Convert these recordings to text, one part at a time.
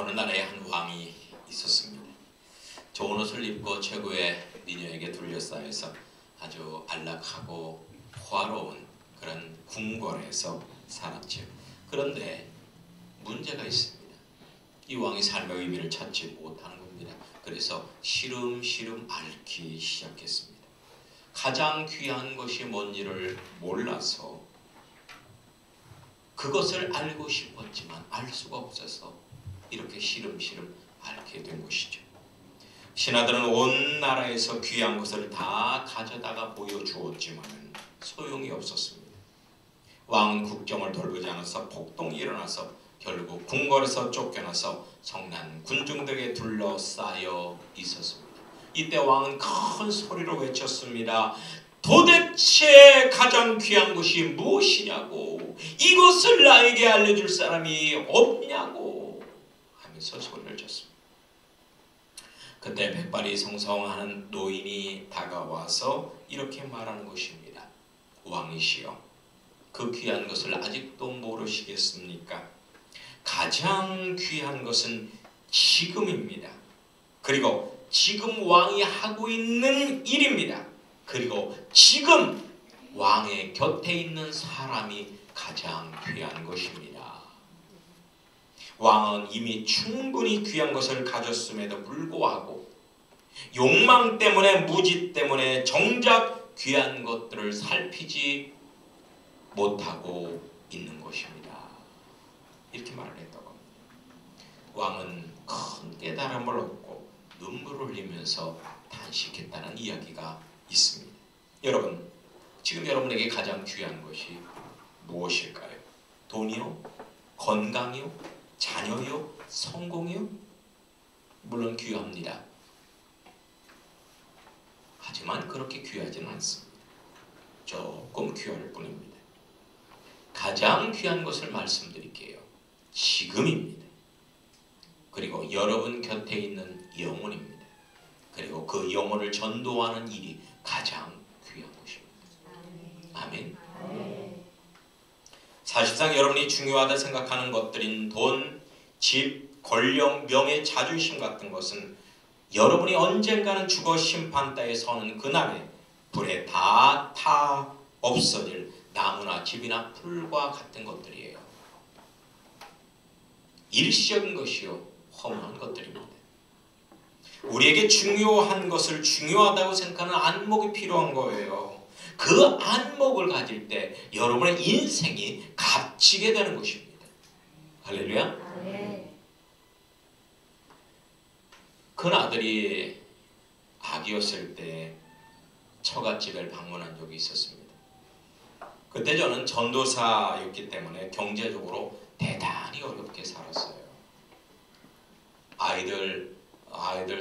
어느 나라에 한 왕이 있었습니다. 좋은 옷을 입고 최고의 미녀에게 둘러싸여서 아주 안락하고 호화로운 그런 궁궐에서 살았죠. 그런데 문제가 있습니다. 이 왕이 삶의 의미를 찾지 못하는 겁니다. 그래서 시름시름 앓기 시작했습니다. 가장 귀한 것이 뭔지를 몰라서 그것을 알고 싶었지만 알 수가 없어서 이렇게 시름시름 앓게 된 것이죠. 신하들은 온 나라에서 귀한 것을 다 가져다가 보여주었지만 소용이 없었습니다. 왕은 국정을 돌보지 않아서 폭동이 일어나서 결국 궁궐에서 쫓겨나서 성난 군중들에게 둘러싸여 있었습니다. 이때 왕은 큰 소리로 외쳤습니다. 도대체 가장 귀한 것이 무엇이냐고, 이것을 나에게 알려줄 사람이 없냐고 하면서 소리를 쳤습니다. 그때 백발이 성성하는 노인이 다가와서 이렇게 말하는 것입니다. 왕이시여, 그 귀한 것을 아직도 모르시겠습니까? 가장 귀한 것은 지금입니다. 그리고 지금 왕이 하고 있는 일입니다. 그리고 지금 왕의 곁에 있는 사람이 가장 귀한 것입니다. 왕은 이미 충분히 귀한 것을 가졌음에도 불구하고 욕망 때문에, 무지 때문에 정작 귀한 것들을 살피지 못하고 있는 것입니다. 이렇게 말을 했다고 합니다. 왕은 큰 깨달음을 얻고 눈물을 흘리면서 탄식했다는 이야기가 있습니다. 여러분, 지금 여러분에게 가장 귀한 것이 무엇일까요? 돈이요? 건강이요? 자녀요? 성공이요? 물론 귀합니다. 하지만 그렇게 귀하지는 않습니다. 조금 귀할 뿐입니다. 가장 귀한 것을 말씀드릴게요. 지금입니다. 그리고 여러분 곁에 있는 영혼입니다. 그리고 그 영혼을 전도하는 일이 가장 귀한 것입니다. 아멘. 사실상 여러분이 중요하다 생각하는 것들인 돈, 집, 권력, 명예, 자존심 같은 것은 여러분이 언젠가는 죽어 심판대에 서는 그날에 불에 다 타 없어질 나무나 집이나 풀과 같은 것들이에요. 일시적인 것이요, 허무한 것들입니다. 우리에게 중요한 것을 중요하다고 생각하는 안목이 필요한 거예요. 그 안목을 가질 때 여러분의 인생이 값지게 되는 것입니다. 할렐루야. 네. 큰 아들이 아기였을 때 처갓집을 방문한 적이 있었습니다. 그때 저는 전도사였기 때문에 경제적으로 대단히 어렵게 살았어요. 아이들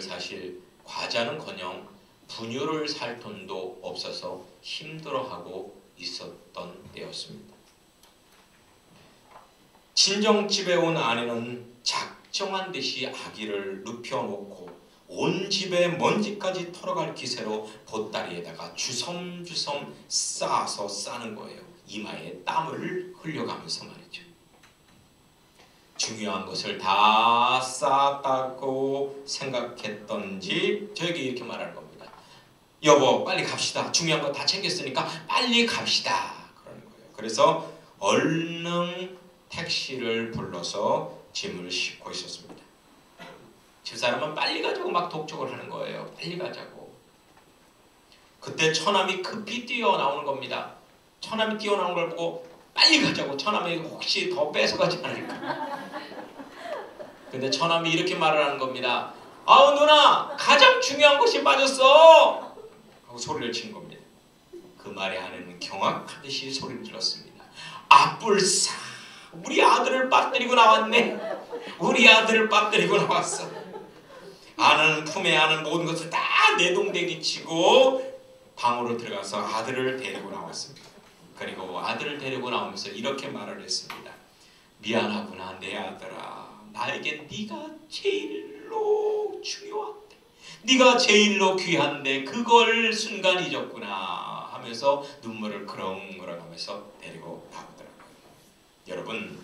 사실 과자는커녕 분유를 살 돈도 없어서 힘들어하고 있었던 때였습니다. 친정집에 온 아내는 작정한 듯이 아기를 눕혀놓고 온 집에 먼지까지 털어갈 기세로 보따리에다가 주섬주섬 싸서 싸는 거예요. 이마에 땀을 흘려가면서 말이죠. 중요한 것을 다 쌓았다고 생각했던지 저에게 이렇게 말하는 겁니다. 여보, 빨리 갑시다. 중요한 거 다 챙겼으니까 빨리 갑시다. 그러는 거예요. 그래서 얼른 택시를 불러서 짐을 싣고 있었습니다. 집사람은 빨리 가자고 막 독촉을 하는 거예요. 빨리 가자고. 그때 처남이 급히 뛰어나오는 겁니다. 처남이 뛰어나오는 걸 보고 빨리 가자고. 처남이 혹시 더 뺏어가지 않을까. 근데 처남이 이렇게 말을 하는 겁니다. 아우 누나, 가장 중요한 것이 빠졌어 하고 소리를 친 겁니다. 그 말에 아내는 경악하듯이 소리를 질렀습니다. 아뿔싸, 우리 아들을 빠뜨리고 나왔네. 우리 아들을 빠뜨리고 나왔어. 아는 품에 아는 모든 것을 다 내동댕이 치고 방으로 들어가서 아들을 데리고 나왔습니다. 그리고 아들을 데리고 나오면서 이렇게 말을 했습니다. 미안하구나 내 아들아. 나에겐 네가 제일로 중요한데, 네가 제일로 귀한데 그걸 순간 잊었구나 하면서 눈물을 그렁그렁 하면서 데리고 나오더라고요. 여러분,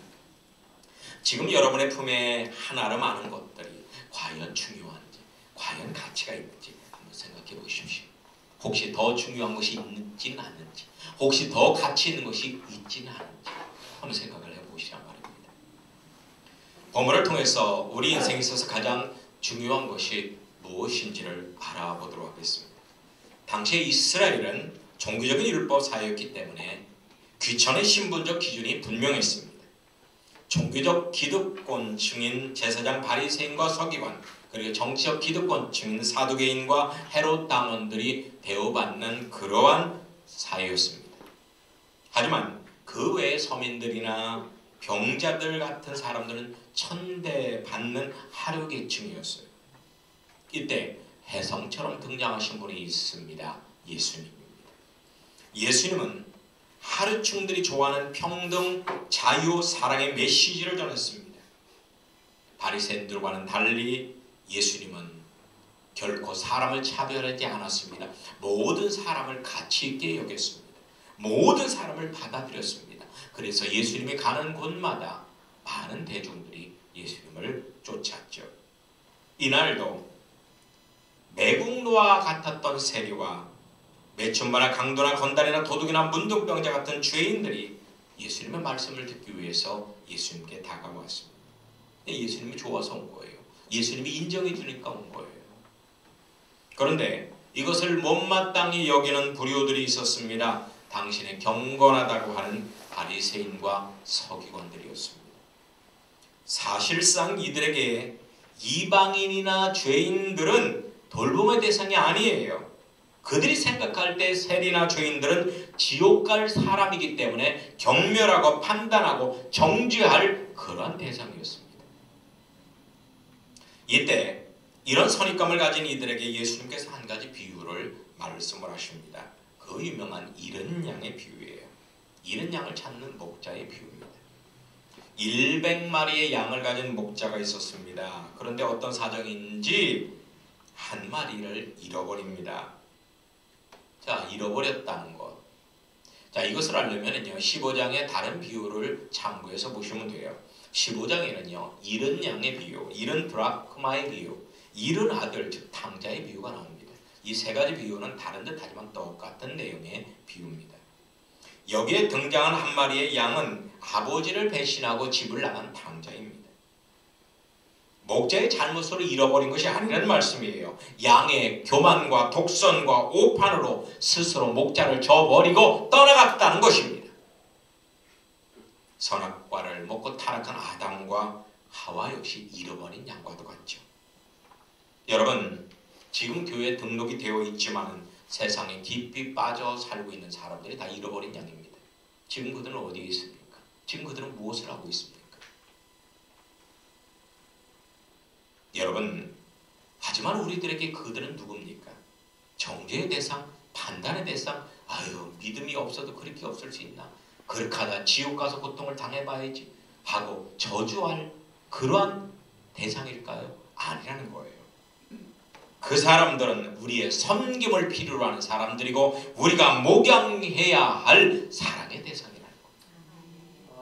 지금 여러분의 품에 하나로 많은 것들이 과연 중요한지, 과연 가치가 있는지 한번 생각해 보십시오. 혹시 더 중요한 것이 있지는 않는지, 혹시 더 가치 있는 것이 있지는 않은지 한번 생각을 해보시란 말입니다. 본문을 통해서 우리 인생에 있어서 가장 중요한 것이 무엇인지를 알아보도록 하겠습니다. 당시에 이스라엘은 종교적인 율법 사회였기 때문에 귀천의 신분적 기준이 분명했습니다. 종교적 기득권층인 제사장 바리새인과 서기관, 그리고 정치적 기득권층인 사두개인과 헤롯 당원들이 대우받는 그러한 사회였습니다. 하지만 그 외의 서민들이나 병자들 같은 사람들은 천대받는 하류계층이었어요. 이때 혜성처럼 등장하신 분이 있습니다. 예수님입니다. 예수님은 하류층들이 좋아하는 평등, 자유, 사랑의 메시지를 전했습니다. 바리새인들과는 달리 예수님은 결코 사람을 차별하지 않았습니다. 모든 사람을 가치 있게 여겼습니다. 모든 사람을 받아들였습니다. 그래서 예수님이 가는 곳마다 많은 대중들이 예수님을 쫓았죠. 이날도 매국노와 같았던 세리와 매춘바나 강도나 건달이나 도둑이나 문둥병자 같은 죄인들이 예수님의 말씀을 듣기 위해서 예수님께 다가왔습니다. 예수님이 좋아서 온 거예요. 예수님이 인정해 주니까 온 거예요. 그런데 이것을 못마땅히 여기는 불효들이 있었습니다. 당신의 경건하다고 하는 바리새인과 서기관들이었습니다. 사실상 이들에게 이방인이나 죄인들은 돌봄의 대상이 아니에요. 그들이 생각할 때 세리나 죄인들은 지옥 갈 사람이기 때문에 경멸하고 판단하고 정죄할 그러한 대상이었습니다. 이때 이런 선입감을 가진 이들에게 예수님께서 한 가지 비유를 말씀을 하십니다. 그 유명한 잃은 양의 비유예요. 잃은 양을 찾는 목자의 비유입니다. 100마리의 양을 가진 목자가 있었습니다. 그런데 어떤 사정인지 한 마리를 잃어버립니다. 자, 잃어버렸다는 것. 자, 이것을 알려면요 15장의 다른 비유를 참고해서 보시면 돼요. 15장에는요 잃은 양의 비유, 잃은 드라크마의 비유, 잃은 아들 즉 탕자의 비유가 나옵니다. 이 세 가지 비유는 다른 듯 하지만 똑같은 내용의 비유입니다. 여기에 등장한 한 마리의 양은 아버지를 배신하고 집을 나간 탕자입니다. 목자의 잘못으로 잃어버린 것이 아니라는 말씀이에요. 양의 교만과 독선과 오판으로 스스로 목자를 저버리고 떠나갔다는 것입니다. 선악과를 먹고 타락한 아담과 하와 역시 잃어버린 양과도 같죠. 여러분, 지금 교회에 등록이 되어 있지만 세상에 깊이 빠져 살고 있는 사람들이 다 잃어버린 양입니다. 지금 그들은 어디에 있습니까? 지금 그들은 무엇을 하고 있습니까? 여러분, 하지만 우리들에게 그들은 누굽니까? 정죄의 대상, 판단의 대상, 아유 믿음이 없어도 그렇게 없을 수 있나? 그렇게 하다 지옥 가서 고통을 당해봐야지 하고 저주할 그러한 대상일까요? 아니라는 거예요. 그 사람들은 우리의 섬김을 필요로 하는 사람들이고 우리가 목양해야 할 사랑의 대상이라는 겁니다.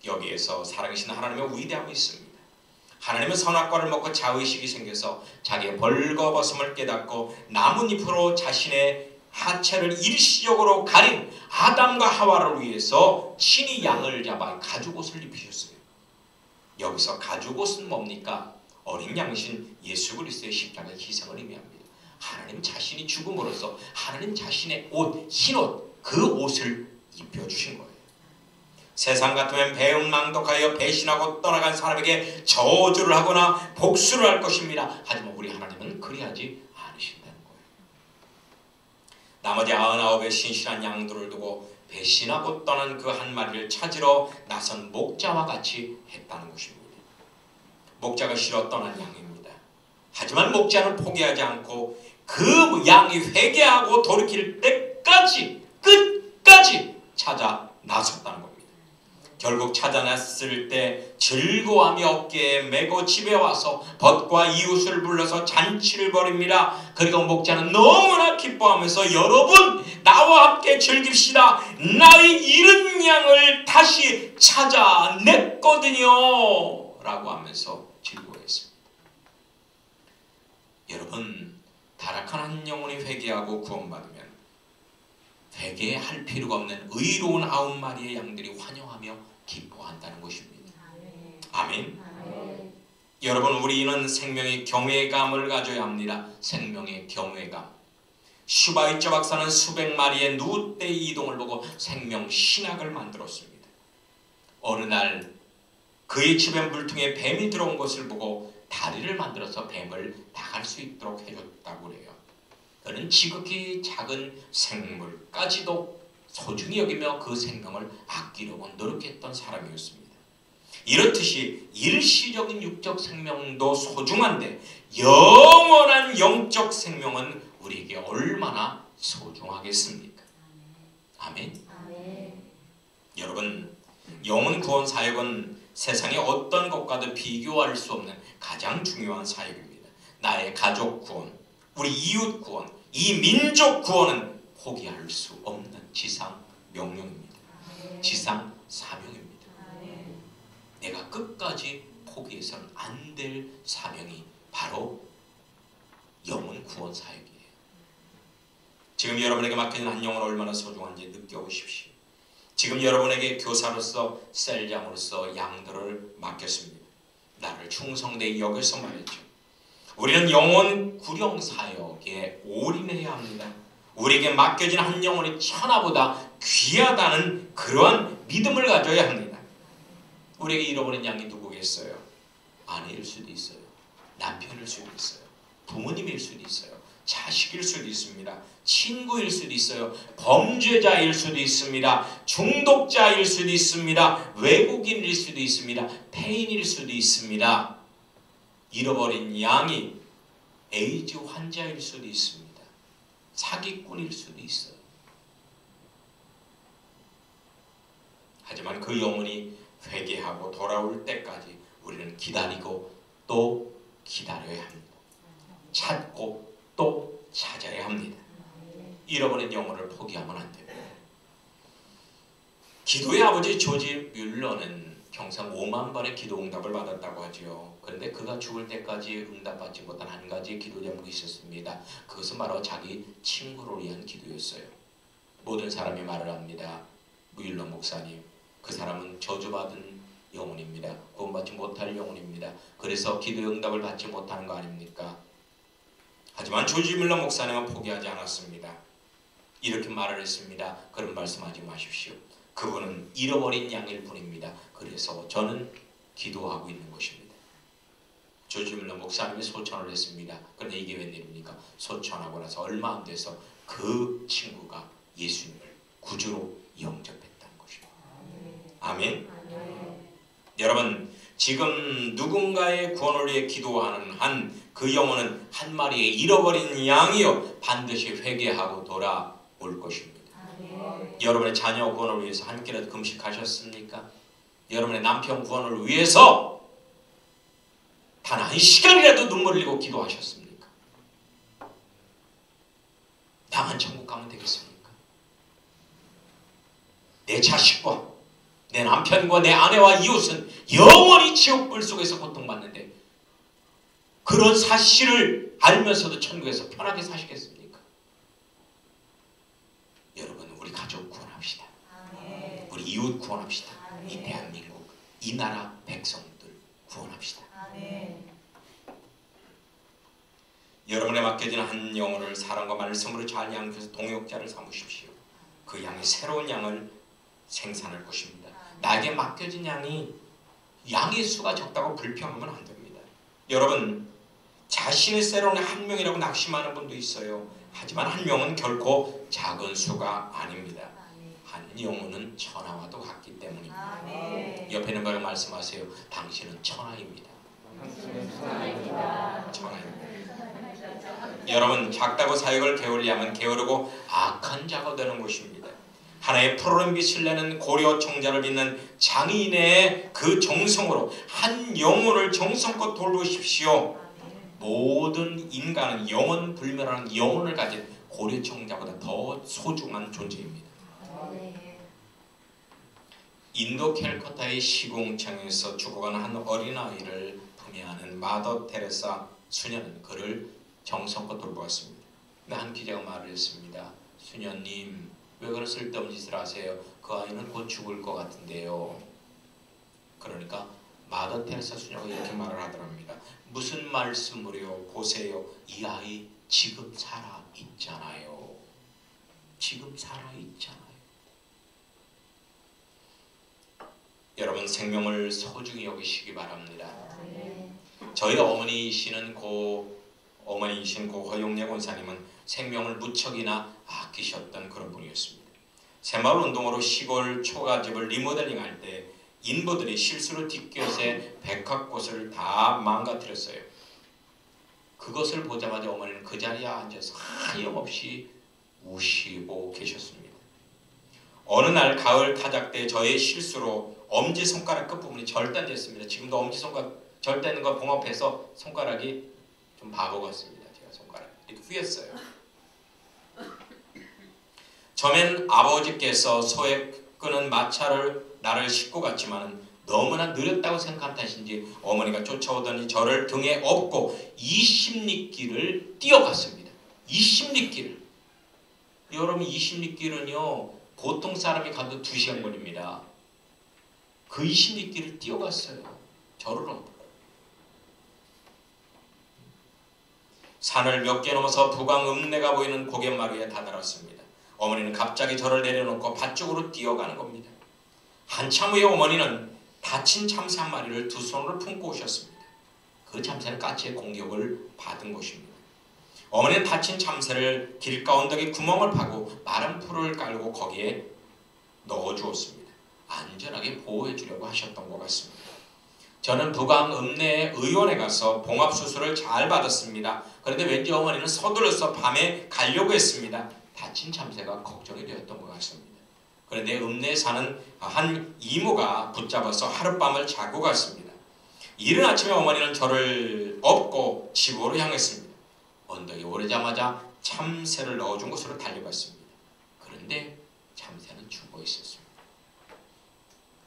여기에서 살아계신 하나님의 위대함이 있습니다. 하나님은 선악과를 먹고 자의식이 생겨서 자기의 벌거벗음을 깨닫고 나뭇잎으로 자신의 하체를 일시적으로 가린 아담과 하와를 위해서 친히 양을 잡아 가죽옷을 입히셨어요. 여기서 가죽옷은 뭡니까? 어린 양이신 예수 그리스도의 십자가의 희생을 의미합니다. 하나님 자신이 죽음으로써 하나님 자신의 옷, 흰옷, 그 옷을 입혀주신 거예요. 세상 같으면 배은망덕하여 배신하고 떠나간 사람에게 저주를 하거나 복수를 할 것입니다. 하지만 우리 하나님은 그리하지 않으신다는 거예요. 나머지 99의 신실한 양들을 두고 배신하고 떠난 그 한 마리를 찾으러 나선 목자와 같이 했다는 것입니다. 목자가 실어 떠난 양입니다. 하지만 목자는 포기하지 않고 그 양이 회개하고 돌이킬 때까지 끝까지 찾아 나섰다는 겁니다. 결국 찾아냈을 때 즐거움이 어깨에 메고 집에 와서 벗과 이웃을 불러서 잔치를 벌입니다. 그리고 목자는 너무나 기뻐하면서 여러분 나와 함께 즐깁시다. 나의 잃은 양을 다시 찾아냈거든요 라고 하면서 즐거워했습니다. 여러분, 타락한 한 영혼이 회개하고 구원받으면 회개할 필요가 없는 의로운 9마리의 양들이 환영하며 기뻐한다는 것입니다. 아멘. 여러분, 우리는 생명의 경외감을 가져야 합니다. 생명의 경외감. 슈바이처 박사는 수백 마리의 누떼 이동을 보고 생명 신학을 만들었습니다. 어느 날 그의 집에 물통에 뱀이 들어온 것을 보고 다리를 만들어서 뱀을 나갈 수 있도록 해줬다고 그래요. 그는 지극히 작은 생물까지도 소중히 여기며 그 생명을 아끼려고 노력했던 사람이었습니다. 이렇듯이 일시적인 육적 생명도 소중한데 영원한 영적 생명은 우리에게 얼마나 소중하겠습니까? 아멘. 여러분, 영혼 구원 사역은 세상의 어떤 것과도 비교할 수 없는 가장 중요한 사역입니다. 나의 가족 구원, 우리 이웃 구원, 이 민족 구원은 포기할 수 없는 지상 명령입니다. 지상 사명입니다. 내가 끝까지 포기해서는 안 될 사명이 바로 영혼 구원 사역이에요. 지금 여러분에게 맡겨진 한 영혼 얼마나 소중한지 느껴보십시오. 지금 여러분에게 교사로서 셀장으로서 양들을 맡겼습니다. 나를 충성되이 여겨서 말했죠. 우리는 영혼 구령 사역에 올인해야 합니다. 우리에게 맡겨진 한 영혼이 천하보다 귀하다는 그러한 믿음을 가져야 합니다. 우리에게 잃어버린 양이 누구겠어요? 아내일 수도 있어요. 남편일 수도 있어요. 부모님일 수도 있어요. 자식일 수도 있습니다. 친구일 수도 있어요. 범죄자일 수도 있습니다. 중독자일 수도 있습니다. 외국인일 수도 있습니다. 폐인일 수도 있습니다. 잃어버린 양이 에이즈 환자일 수도 있습니다. 사기꾼일 수도 있어요. 하지만 그 영혼이 회개하고 돌아올 때까지 우리는 기다리고 또 기다려야 합니다. 찾고 또 찾아야 합니다. 잃어버린 영혼을 포기하면 안 됩니다. 기도의 아버지 조지 뮬러는 평생 5만 번의 기도 응답을 받았다고 하죠. 그런데 그가 죽을 때까지 응답받지 못한 한 가지 기도 제목이 있었습니다. 그것은 바로 자기 친구를 위한 기도였어요. 모든 사람이 말을 합니다. 뮬러 목사님, 그 사람은 저주받은 영혼입니다. 구원받지 못할 영혼입니다. 그래서 기도 응답을 받지 못하는 거 아닙니까? 하지만 조지 뮬러 목사님은 포기하지 않았습니다. 이렇게 말을 했습니다. 그런 말씀하지 마십시오. 그분은 잃어버린 양일 뿐입니다. 그래서 저는 기도하고 있는 것입니다. 조지 뮬러 목사님이 소천을 했습니다. 그런데 이게 웬일입니까? 소천하고 나서 얼마 안 돼서 그 친구가 예수님을 구주로 영접했다는 것입니다. 아멘. 여러분, 지금 누군가의 구원을 위해 기도하는 한 그 영혼은 한 마리의 잃어버린 양이요 반드시 회개하고 돌아올 것입니다. 여러분의 자녀 구원을 위해서 한 끼라도 금식하셨습니까? 여러분의 남편 구원을 위해서 단 한 시간이라도 눈물 흘리고 기도하셨습니까? 나만 천국 가면 되겠습니까? 내 자식과 내 남편과 내 아내와 이웃은 영원히 지옥불 속에서 고통받는데 그런 사실을 알면서도 천국에서 편하게 사시겠습니까? 여러분, 우리 가족 구원합시다. 우리 이웃 구원합시다. 이 대한민국, 이 나라 백성들 구원합시다. 여러분에 맡겨진 한 영혼을 사랑과 말씀으로 잘 양육해서 동역자를 삼으십시오. 그 양이 새로운 양을 생산할 것입니다. 나에게 맡겨진 양의 수가 적다고 불평하면 안 됩니다. 여러분, 자신의 새로운 한 명이라고 낙심하는 분도 있어요. 하지만 한 명은 결코 작은 수가 아닙니다. 한 영혼은 천하와도 같기 때문입니다. 옆에 있는 분에게 말씀하세요. 당신은 천하입니다. 천하입니다. 여러분, 작다고 사역을 게으르하면 게으르고 악한 자가 되는 것입니다. 하나의 푸르른 빛을 내는 고려 청자를 믿는 장인의 그 정성으로 한 영혼을 정성껏 돌보십시오. 모든 인간은 영원 불멸하는 영혼을 가진 고려 청자보다 더 소중한 존재입니다. 인도 캘커타의 시궁창에서 죽어가는 한 어린아이를 품에 안은 마더 테레사 수녀는 그를 정성껏 돌보았습니다. 근데 한 기자가 말을 했습니다. 수녀님, 왜 그런 쓸데없는 짓을 하세요? 그 아이는 곧 죽을 것 같은데요. 그러니까 마더 테레사 수녀가 이렇게 말을 하더랍니다. 무슨 말씀으로요? 보세요. 이 아이 지금 살아 있잖아요. 지금 살아 있잖아요. 여러분, 생명을 소중히 여기시기 바랍니다. 저희 어머니이신 고 허용래 권사님은 생명을 무척이나 아끼셨던 그런 분이었습니다. 새마을 운동으로 시골 초가집을 리모델링할 때 인부들이 실수로 뒷곁에 백합꽃을 다 망가뜨렸어요. 그것을 보자마자 어머니는 그 자리에 앉아서 하염없이 우시고 계셨습니다. 어느 날 가을 타작 때 저의 실수로 엄지손가락 끝부분이 절단됐습니다. 지금도 엄지손가락 절단된 거 봉합해서 손가락이 좀 바보 같습니다. 제가 손가락 이렇게 휘었어요. 처음엔 아버지께서 소에 끄는 마차를 나를 싣고 갔지만 너무나 느렸다고 생각한 탓인지 어머니가 쫓아오더니 저를 등에 업고 20리길을 뛰어갔습니다. 20리길. 여러분, 20리길은요 보통 사람이 가도 2시간 걸립니다. 그 20리길을 뛰어갔어요. 저를 업고. 산을 몇 개 넘어서 부강 읍내가 보이는 고갯마루에 다다랐습니다. 어머니는 갑자기 저를 내려놓고 밭쪽으로 뛰어가는 겁니다. 한참 후에 어머니는 다친 참새 한 마리를 두 손으로 품고 오셨습니다. 그 참새는 까치의 공격을 받은 것입니다. 어머니는 다친 참새를 길가 언덕에 구멍을 파고 마른 풀을 깔고 거기에 넣어주었습니다. 안전하게 보호해 주려고 하셨던 것 같습니다. 저는 부강 읍내 의원에 가서 봉합수술을 잘 받았습니다. 그런데 왠지 어머니는 서둘러서 밤에 가려고 했습니다. 다친 참새가 걱정이 되었던 것 같습니다. 그런데 읍내에 사는 한 이모가 붙잡아서 하룻밤을 자고 갔습니다. 이른 아침에 어머니는 저를 업고 집으로 향했습니다. 언덕에 오르자마자 참새를 넣어준 곳으로 달려갔습니다. 그런데 참새는 죽어 있었습니다.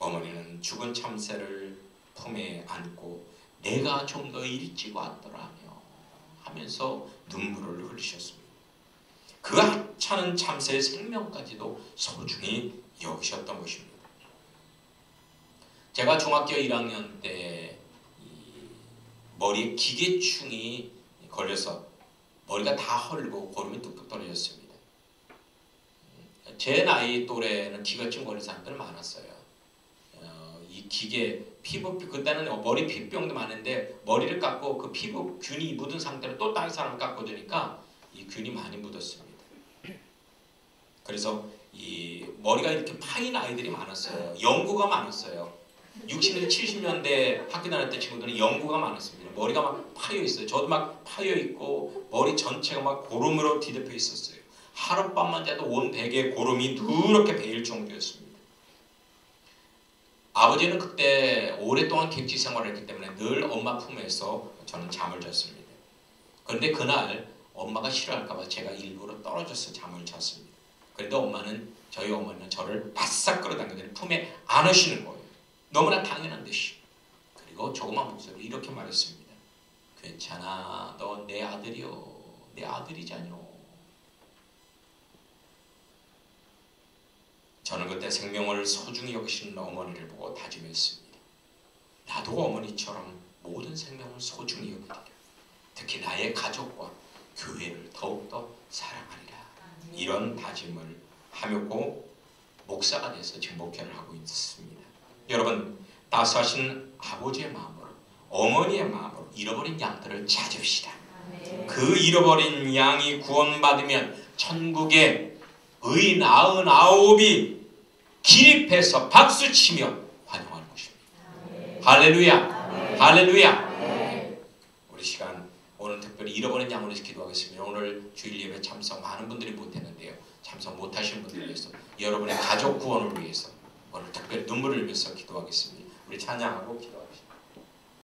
어머니는 죽은 참새를 품에 안고 내가 좀 더 일찍 왔더라며 하면서 눈물을 흘리셨습니다. 그 하찮은 참새의 생명까지도 소중히 여기셨던 것입니다. 제가 중학교 1학년 때 머리에 기계충이 걸려서 머리가 다 헐고 고름이 뚝뚝 떨어졌습니다. 제 나이 또래는 기계충 걸린 사람들 많았어요. 이 기계 피부 그때는 머리 피부병도 많은데 머리를 깎고 그 피부 균이 묻은 상태로 또 다른 사람을 깎아주니까 이 균이 많이 묻었습니다. 그래서 이 머리가 이렇게 파인 아이들이 많았어요. 연구가 많았어요. 60년대 70년대 학교 다닐 때 친구들은 연구가 많았습니다. 머리가 막 파여 있어요. 저도 막 파여 있고 머리 전체가 막 고름으로 뒤덮여 있었어요. 하룻밤만 자도 온 베개에 고름이 누렇게 배일 정도였습니다. 아버지는 그때 오랫동안 객지 생활을 했기 때문에 늘 엄마 품에서 저는 잠을 잤습니다. 그런데 그날 엄마가 싫어할까봐 제가 일부러 떨어져서 잠을 잤습니다. 그런데 저희 어머니는 저를 바싹 끌어당기더니 품에 안으시는 거예요. 너무나 당연한 듯이. 그리고 조그만 목소리로 이렇게 말했습니다. 괜찮아, 너 내 아들이요, 내 아들이잖요. 저는 그때 생명을 소중히 여기시는 어머니를 보고 다짐했습니다. 나도 어머니처럼 모든 생명을 소중히 여기리라. 특히 나의 가족과 교회를 더욱더 사랑하리라. 이런 다짐을 하였고 목사가 돼서 지금 목회를 하고 있습니다. 여러분, 따스하신 아버지의 마음으로, 어머니의 마음으로 잃어버린 양들을 찾읍시다. 그 잃어버린 양이 구원받으면 천국의 의인 99이 기립해서 박수치며 환영하는 것입니다. 할렐루야! 할렐루야! 우리 시간 오늘 특별히 잃어버린 양으로 기도하겠습니다. 오늘 주일 예배 참석 많은 분들이 못했는데요. 참석 못하신 분들을 위해서, 여러분의 가족 구원을 위해서 오늘 특별히 눈물을 흘리면서 기도하겠습니다. 우리 찬양하고 기도합시다.